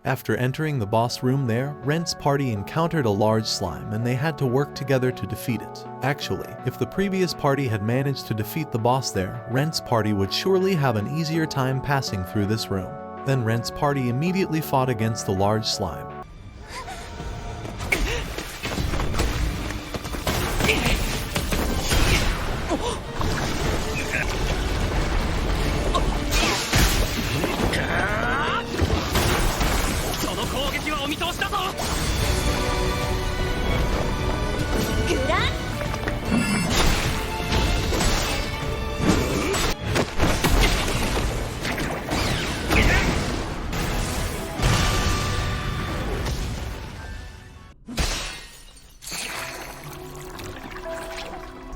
After entering the boss room there, Rent's party encountered a large slime and they had to work together to defeat it. Actually, if the previous party had managed to defeat the boss there, Rent's party would surely have an easier time passing through this room. Then Rent's party immediately fought against the large slime.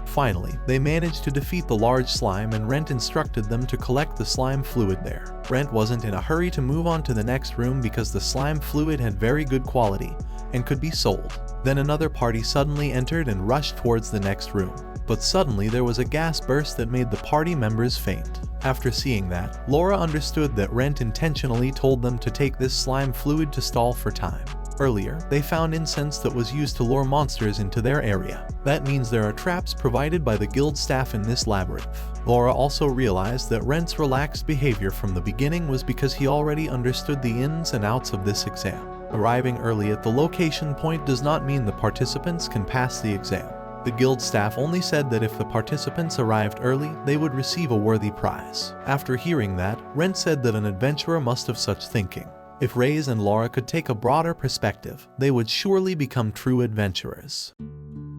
Finally, they managed to defeat the large slime and Rent instructed them to collect the slime fluid there. Rent wasn't in a hurry to move on to the next room because the slime fluid had very good quality and could be sold. Then another party suddenly entered and rushed towards the next room. But suddenly there was a gas burst that made the party members faint. After seeing that, Laura understood that Rent intentionally told them to take this slime fluid to stall for time. Earlier, they found incense that was used to lure monsters into their area. That means there are traps provided by the guild staff in this labyrinth. Laura also realized that Rent's relaxed behavior from the beginning was because he already understood the ins and outs of this exam. Arriving early at the location point does not mean the participants can pass the exam. The guild staff only said that if the participants arrived early, they would receive a worthy prize. After hearing that, Rent said that an adventurer must have such thinking. If Reyes and Laura could take a broader perspective, they would surely become true adventurers.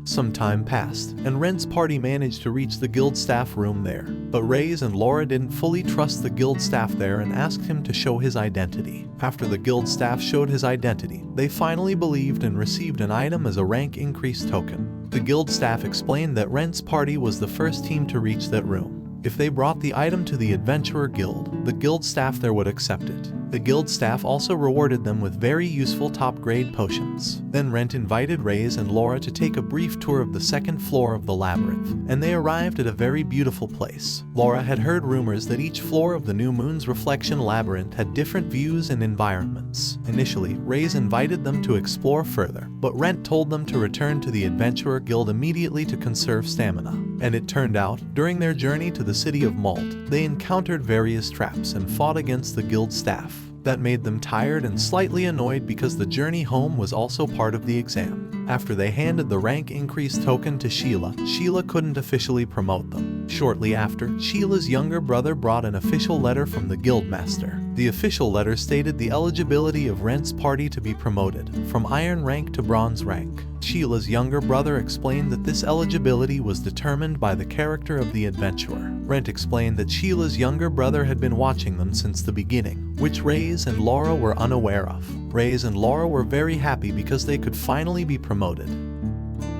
Some time passed, and Rent's party managed to reach the guild staff room there. But Reyes and Laura didn't fully trust the guild staff there and asked him to show his identity. After the guild staff showed his identity, they finally believed and received an item as a rank increase token. The guild staff explained that Rent's party was the first team to reach that room. If they brought the item to the Adventurer Guild, the guild staff there would accept it. The guild staff also rewarded them with very useful top-grade potions. Then Rent invited Reyes and Laura to take a brief tour of the second floor of the labyrinth, and they arrived at a very beautiful place. Laura had heard rumors that each floor of the New Moon's Reflection Labyrinth had different views and environments. Initially, Reyes invited them to explore further, but Rent told them to return to the Adventurer Guild immediately to conserve stamina. And it turned out, during their journey to the city of Malt, they encountered various traps and fought against the guild staff. That made them tired and slightly annoyed because the journey home was also part of the exam. After they handed the rank increase token to Sheila, Sheila couldn't officially promote them. Shortly after, Sheila's younger brother brought an official letter from the guildmaster. The official letter stated the eligibility of Rent's party to be promoted from iron rank to bronze rank. Sheila's younger brother explained that this eligibility was determined by the character of the adventurer. Rent explained that Sheila's younger brother had been watching them since the beginning, which Reyes and Laura were unaware of. Reyes and Laura were very happy because they could finally be promoted.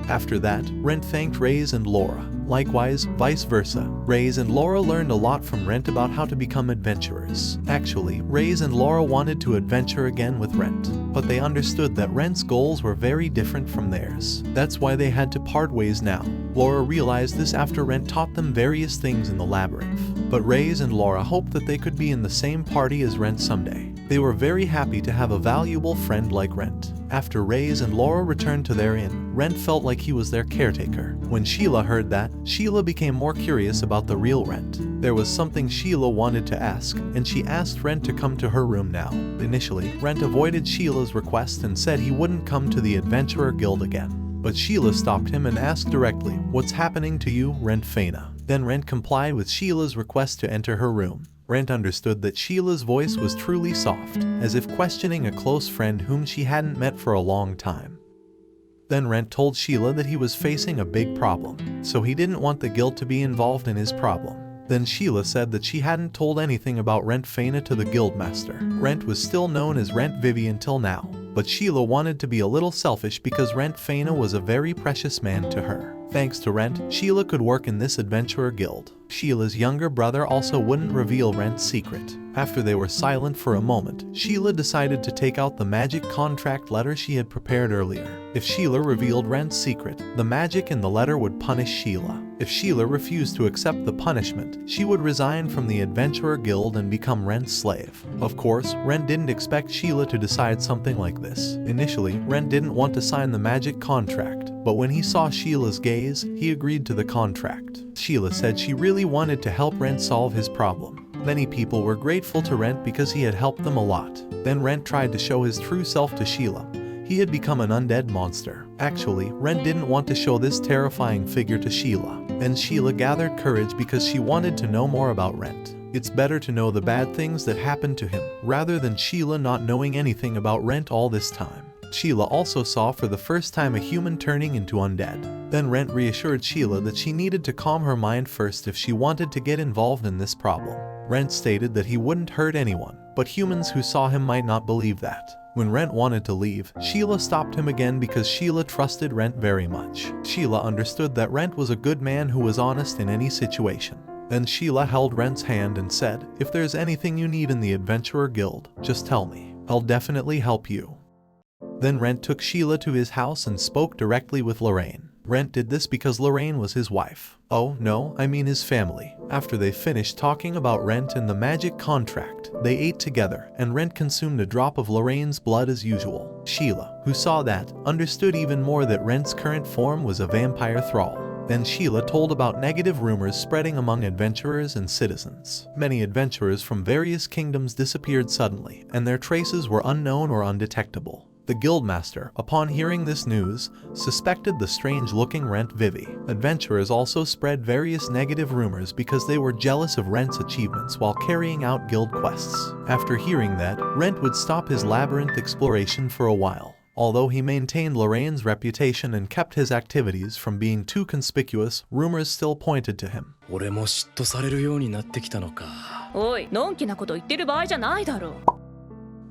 After that, Rent thanked Reyes and Laura. Likewise, vice versa. Reyes and Laura learned a lot from Rent about how to become adventurers. Actually, Reyes and Laura wanted to adventure again with Rent, but they understood that Rent's goals were very different from theirs. That's why they had to part ways now. Laura realized this after Rent taught them various things in the labyrinth. But Reyes and Laura hoped that they could be in the same party as Rent someday. They were very happy to have a valuable friend like Rent. After Reyes and Laura returned to their inn, Rent felt like he was their caretaker. When Sheila heard that, Sheila became more curious about the real Rent. There was something Sheila wanted to ask, and she asked Rent to come to her room now. Initially, Rent avoided Sheila's request and said he wouldn't come to the Adventurer Guild again. But Sheila stopped him and asked directly, "What's happening to you, Rent Faina?" Then Rent complied with Sheila's request to enter her room. Rent understood that Sheila's voice was truly soft, as if questioning a close friend whom she hadn't met for a long time. Then Rent told Sheila that he was facing a big problem, so he didn't want the guild to be involved in his problem. Then Sheila said that she hadn't told anything about Rent Faina to the guildmaster. Rent was still known as Rent Vivi until now, but Sheila wanted to be a little selfish because Rent Faina was a very precious man to her. Thanks to Rent, Sheila could work in this adventurer guild. Sheila's younger brother also wouldn't reveal Rent's secret. After they were silent for a moment, Sheila decided to take out the magic contract letter she had prepared earlier. If Sheila revealed Rent's secret, the magic in the letter would punish Sheila. If Sheila refused to accept the punishment, she would resign from the Adventurer Guild and become Rent's slave. Of course, Rent didn't expect Sheila to decide something like this. Initially, Rent didn't want to sign the magic contract, but when he saw Sheila's gaze, he agreed to the contract. Sheila said she really wanted to help Rent solve his problem. Many people were grateful to Rent because he had helped them a lot. Then Rent tried to show his true self to Sheila. He had become an undead monster. Actually, Rent didn't want to show this terrifying figure to Sheila. Then Sheila gathered courage because she wanted to know more about Rent. It's better to know the bad things that happened to him, rather than Sheila not knowing anything about Rent all this time. Sheila also saw for the first time a human turning into undead. Then Rent reassured Sheila that she needed to calm her mind first if she wanted to get involved in this problem. Rent stated that he wouldn't hurt anyone, but humans who saw him might not believe that. When Rent wanted to leave, Sheila stopped him again because Sheila trusted Rent very much. Sheila understood that Rent was a good man who was honest in any situation. Then Sheila held Rent's hand and said, "If there's anything you need in the Adventurer Guild, just tell me. I'll definitely help you." Then Rent took Sheila to his house and spoke directly with Lorraine. Rent did this because Lorraine was his wife. Oh, no, I mean his family. After they finished talking about Rent and the magic contract, they ate together, and Rent consumed a drop of Lorraine's blood as usual. Sheila, who saw that, understood even more that Rent's current form was a vampire thrall. Then Sheila told about negative rumors spreading among adventurers and citizens. Many adventurers from various kingdoms disappeared suddenly, and their traces were unknown or undetectable. The guildmaster, upon hearing this news, suspected the strange-looking Rent Vivi. Adventurers also spread various negative rumors because they were jealous of Rent's achievements while carrying out guild quests. After hearing that, Rent would stop his labyrinth exploration for a while. Although he maintained Lorraine's reputation and kept his activities from being too conspicuous, rumors still pointed to him. 俺も嫉妬されるようになってきたのか。おい、のんきなこと言ってる場合じゃないだろう。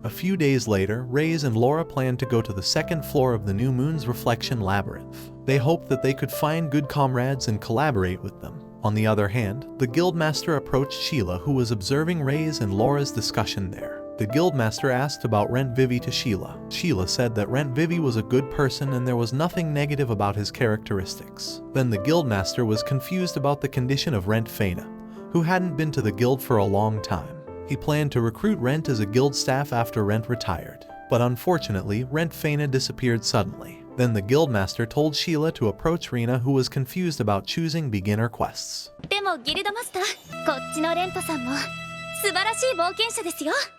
A few days later, Reyes and Laura planned to go to the second floor of the New Moon's Reflection Labyrinth. They hoped that they could find good comrades and collaborate with them. On the other hand, the guildmaster approached Sheila, who was observing Reyes and Laura's discussion there. The guildmaster asked about Rent Vivi to Sheila. Sheila said that Rent Vivi was a good person and there was nothing negative about his characteristics. Then the guildmaster was confused about the condition of Rent Faina, who hadn't been to the guild for a long time. He planned to recruit Rent as a guild staff after Rent retired. But unfortunately, Rent Faina disappeared suddenly. Then the guildmaster told Sheila to approach Rena, who was confused about choosing beginner quests. でもギルドマスター、こっちのレントさんも素晴らしい冒険者ですよ。